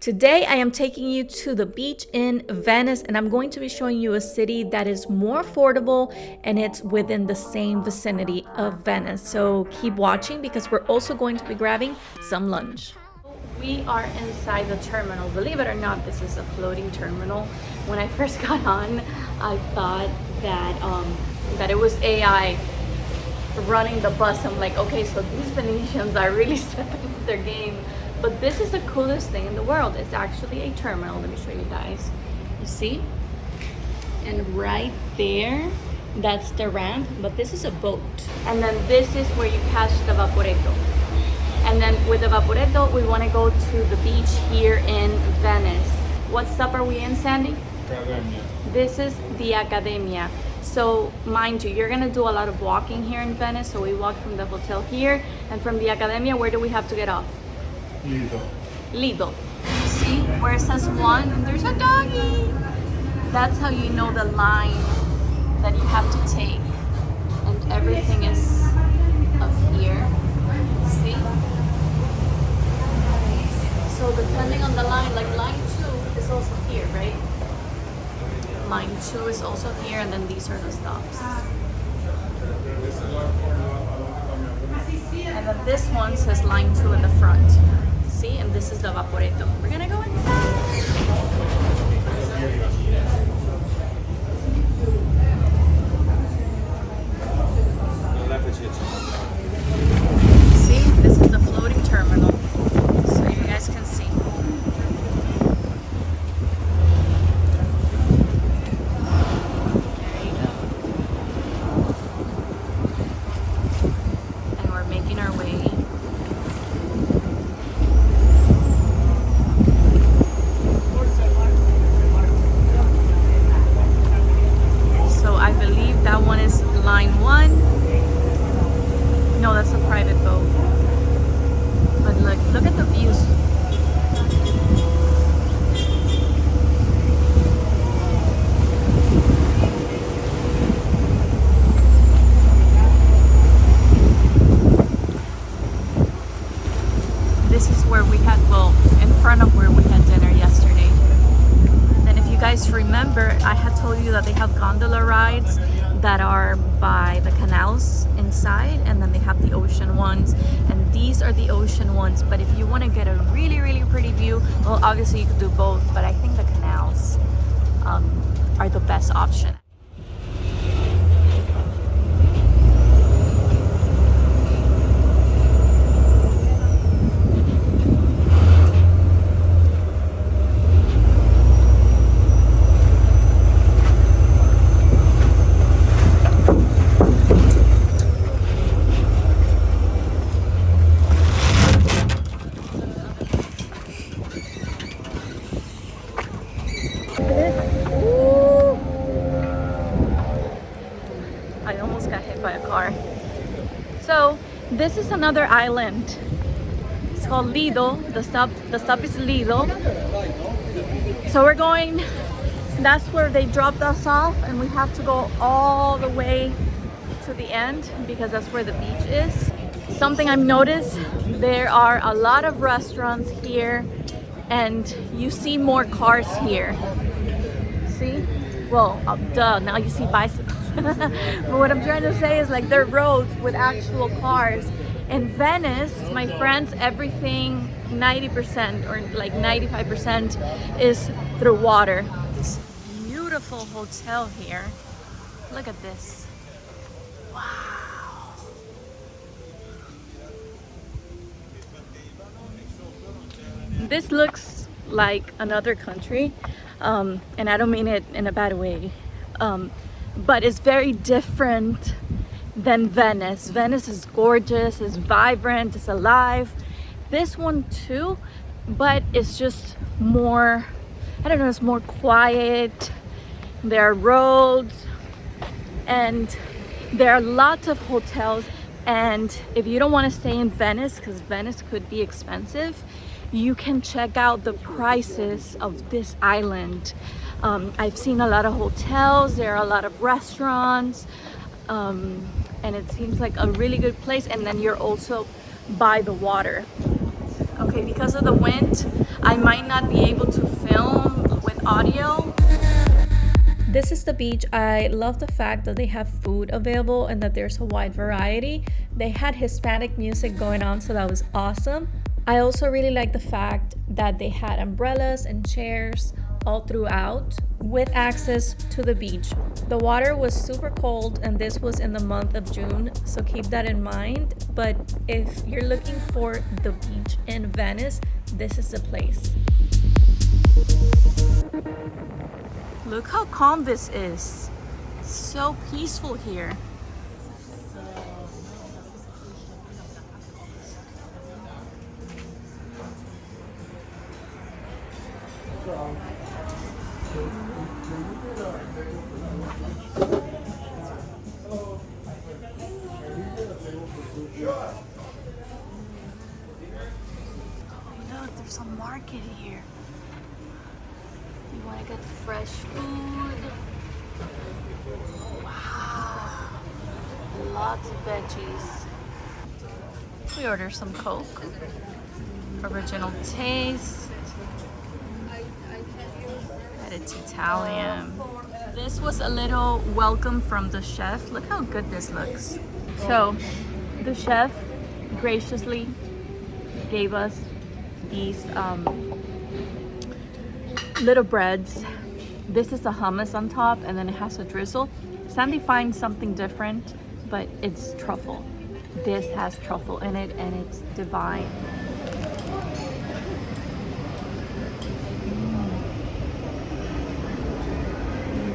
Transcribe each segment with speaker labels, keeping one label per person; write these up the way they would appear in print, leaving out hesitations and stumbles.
Speaker 1: Today I am taking you to the beach in Venice, and I'm going to be showing you a city that is more affordable and it's within the same vicinity of Venice. So keep watching because we're also going to be grabbing some lunch. We are inside the terminal. Believe it or not, this is a floating terminal. When I first got on, I thought that it was AI running the bus. I'm like, okay, so these Venetians are really stepping up their game. But this is the coolest thing in the world. It's actually a terminal. Let me show you guys. You see? And right there, that's the ramp, but this is a boat. And then this is where you catch the Vaporetto. And then with the Vaporetto, we want to go to the beach here in Venice. What stop are we in, Sandy?
Speaker 2: Academia.
Speaker 1: This is the Academia. So mind you, you're gonna do a lot of walking here in Venice. So we walk from the hotel here, and from the Academia, where do we have to get off?
Speaker 2: LIDO.
Speaker 1: LIDO. See where it says 1 and there's a doggy? That's how you know the line that you have to take. And everything is up here. See? So depending on the line, like line 2 is also here, right? Line 2 is also here, and then these are the stops. And then this one says line 2 in the front. See, and this is the Vaporetto. We're gonna go inside. See, this is the floating terminal, so you guys can see. There you go. And we're making our way. Line 1. No, that's a private boat. But look at the views. This is where we had, well, in front of where we had dinner yesterday. And if you guys remember, I had told you that they have gondola rides that are by the canals inside, and then they have the ocean ones, and these are the ocean ones. But if you want to get a really, really pretty view, well, obviously you could do both, but I think the canals are the best option. I almost got hit by a car. So this is another island. It's called Lido. The stop is Lido. So we're going, that's where they dropped us off, and we have to go all the way to the end because that's where the beach is. Something I've noticed, there are a lot of restaurants here, and you see more cars here. See? Well, duh, now you see bicycles. But what I'm trying to say is, like, there are roads with actual cars. In Venice, my friends, everything 90% or like 95% is through water. This beautiful hotel here. Look at this. Wow. This looks like another country, and I don't mean it in a bad way. But it's very different than Venice. Venice is gorgeous, it's vibrant, it's alive. This one too, but it's just more, I don't know, it's more quiet. There are roads, and there are lots of hotels. And if you don't want to stay in Venice, because Venice could be expensive, you can check out the prices of this island. I've seen a lot of hotels, there are a lot of restaurants, and it seems like a really good place. And then you're also by the water. Okay. Okay, because of the wind, I might not be able to film with audio. This is the beach. I love the fact that they have food available and that there's a wide variety. They had Hispanic music going on, so that was awesome. I also really like the fact that they had umbrellas and chairs all throughout with access to the beach. The water was super cold and this was in the month of June, so keep that in mind. But if you're looking for the beach in Venice, this is the place. Look how calm this is. So peaceful here. Look, there's a market here. You want to get fresh food. Wow. Lots of veggies. We ordered some Coke. Original taste. And it's Italian. This was a little welcome from the chef. Look how good this looks. So, the chef graciously gave us these little breads. This is a hummus on top and then it has a drizzle. Sandy finds something different, but it's truffle. This has truffle in it and it's divine.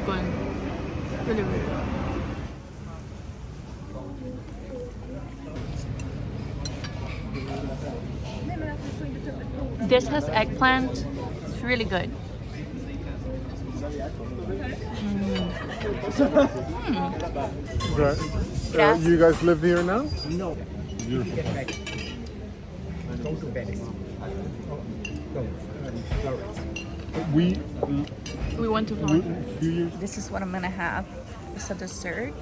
Speaker 1: Good. Really, really good. This has eggplant. It's really good.
Speaker 2: Right. You guys live here now?
Speaker 3: No.
Speaker 2: Beautiful.
Speaker 3: Go to Venice. Go. Florence.
Speaker 1: We went to
Speaker 2: A
Speaker 1: Florence.
Speaker 2: few years.
Speaker 1: This is what I'm gonna have. It's a dessert.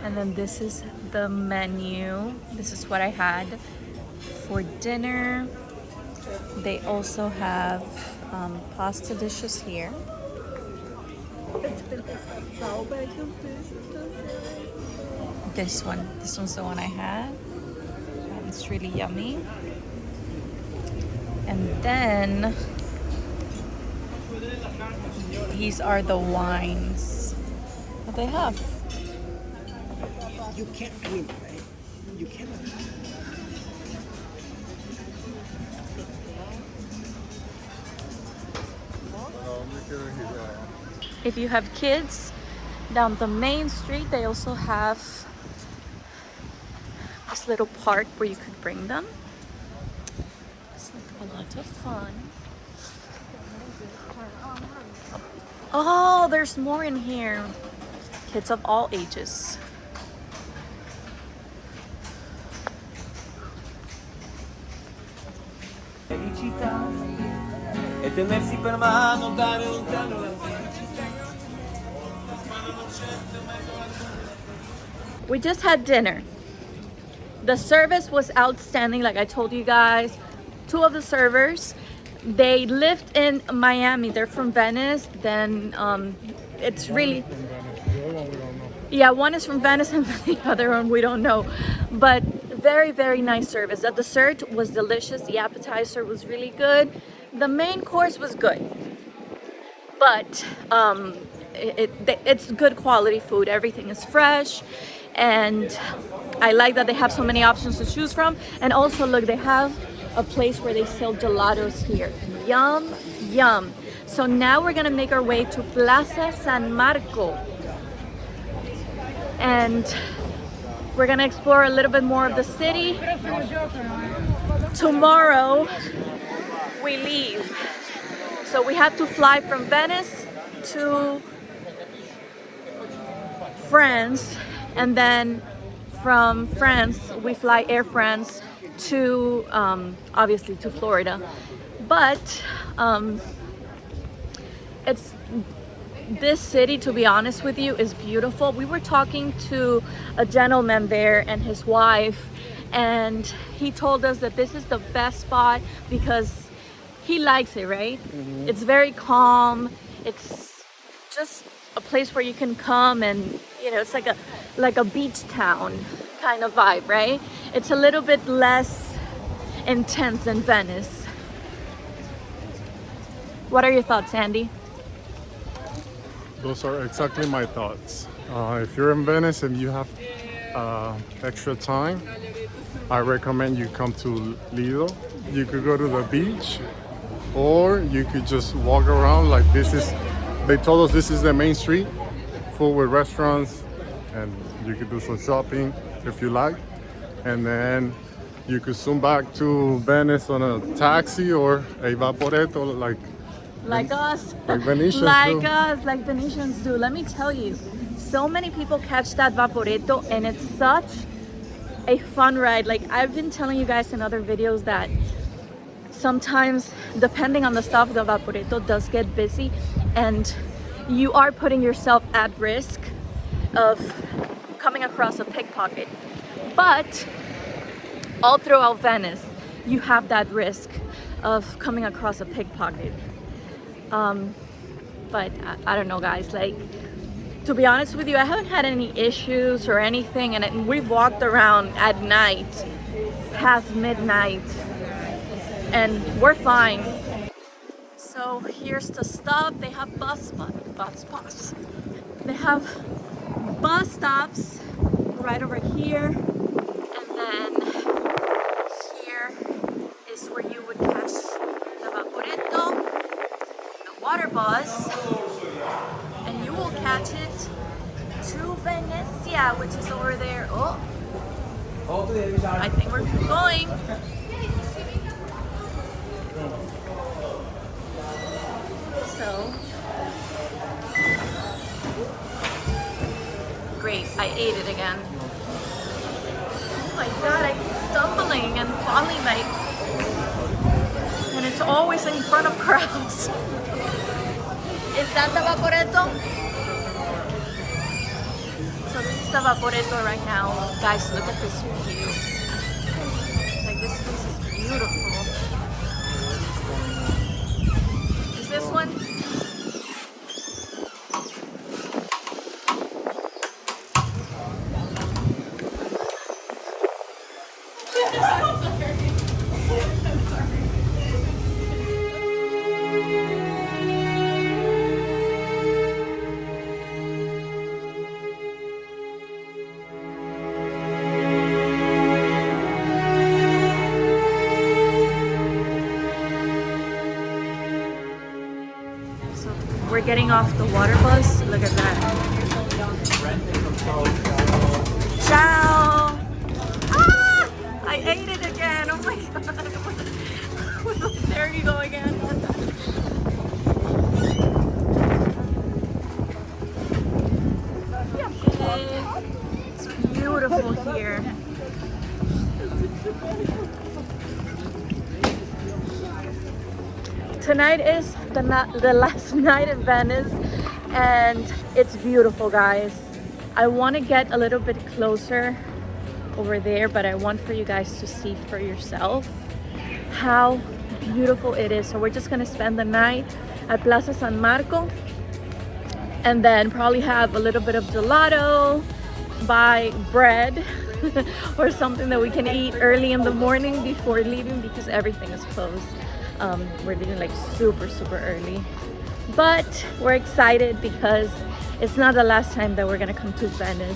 Speaker 1: And then this is the menu. This is what I had for dinner. They also have pasta dishes here. This one's the one I had. It's really yummy. And then these are the wines that they have.
Speaker 3: You can't win, right? You cannot.
Speaker 1: If you have kids, down the main street they also have this little park where you could bring them. It's like a lot of fun. Oh, there's more in here. Kids of all ages. We just had dinner. The service was outstanding, like I told you guys. Two of the servers, they lived in Miami. They're from Venice. Then it's really, yeah, one is from Venice and the other one we don't know. But very, very nice service. The dessert was delicious. The appetizer was really good. The main course was good. But it's good quality food. Everything is fresh. And I like that they have so many options to choose from. And also, look, they have a place where they sell gelatos here. Yum, yum. So now we're gonna make our way to Plaza San Marco. And we're gonna explore a little bit more of the city. Tomorrow, we leave. So we have to fly from Venice to France. And then from France, we fly Air France to, obviously, to Florida. But it's this city, to be honest with you, is beautiful. We were talking to a gentleman there and his wife, and he told us that this is the best spot because he likes it, right? It's very calm. It's just a place where you can come and, you know, it's like a beach town kind of vibe, right? It's a little bit less intense than Venice. What are your thoughts, Andy?
Speaker 2: Those are exactly my thoughts. If you're in Venice and you have extra time, I recommend you come to Lido. You could go to the beach, or you could just walk around. Like this is, they told us this is the main street, full with restaurants, and you could do some shopping if you like. And then you could zoom back to Venice on a taxi or a vaporetto,
Speaker 1: Like us,
Speaker 2: like Venetians
Speaker 1: like
Speaker 2: do.
Speaker 1: us, like Venetians do. Let me tell you, so many people catch that vaporetto, and it's such a fun ride. Like I've been telling you guys in other videos that sometimes, depending on the stop, the vaporetto does get busy, and you are putting yourself at risk of coming across a pickpocket. But all throughout Venice, you have that risk of coming across a pickpocket. But I don't know, guys, like, to be honest with you, I haven't had any issues or anything, and we've walked around at night past midnight and we're fine. So here's the stop. They have bus. They have bus stops right over here, and then here is where you would catch the vaporetto, the water bus, and you will catch it to Venezia, which is over there. Oh, I think we're going. So great, I ate it again. Oh my god, I keep stumbling and falling, like, and it's always in front of crowds. Is that the vaporetto? So this is the vaporetto right now. Guys, look at this view. Like, this place is beautiful. Is this one? We're getting off the water bus. Look at that. Ciao! Ah! I ate it again. Oh my god. There you go again. Okay. It's beautiful here. Tonight is the last night in Venice, and it's beautiful, guys. I want to get a little bit closer over there, but I want for you guys to see for yourself how beautiful it is. So we're just gonna spend the night at Plaza San Marco, and then probably have a little bit of gelato, buy bread or something that we can eat early in the morning before leaving, because everything is closed. We're leaving like super early, but we're excited because it's not the last time that we're gonna come to Venice.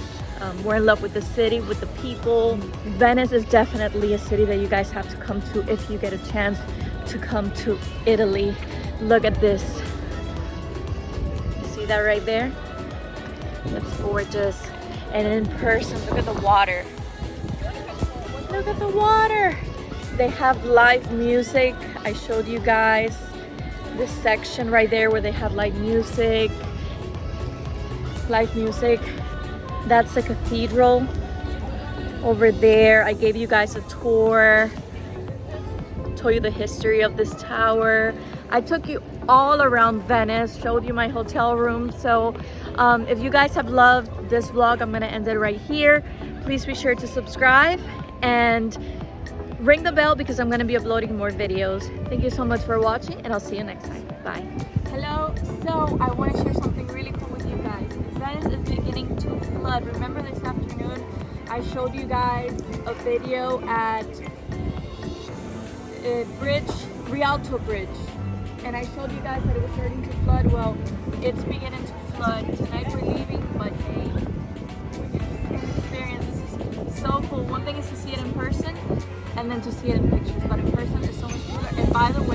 Speaker 1: We're in love with the city, with the people. Venice is definitely a city that you guys have to come to if you get a chance to come to Italy. Look at this. See that right there? That's gorgeous. And in person, look at the water. Look at the water. They have live music. I showed you guys this section right there where they have live music. Live music. That's the cathedral over there. I gave you guys a tour. Told you the history of this tower. I took you all around Venice, showed you my hotel room. So if you guys have loved this vlog, I'm gonna end it right here. Please be sure to subscribe, and ring the bell because I'm gonna be uploading more videos. Thank you so much for watching, and I'll see you next time. Bye. Hello, so I want to share something really cool with you guys. Venice is beginning to flood. Remember this afternoon I showed you guys a video at Rialto Bridge, and I showed you guys that it was starting to flood. Well, it's beginning to flood. Tonight we're leaving, but hey, we get an experience. This is so cool. One thing is to see it in person, and then to see it in pictures, but in person is so much cooler. And by the way,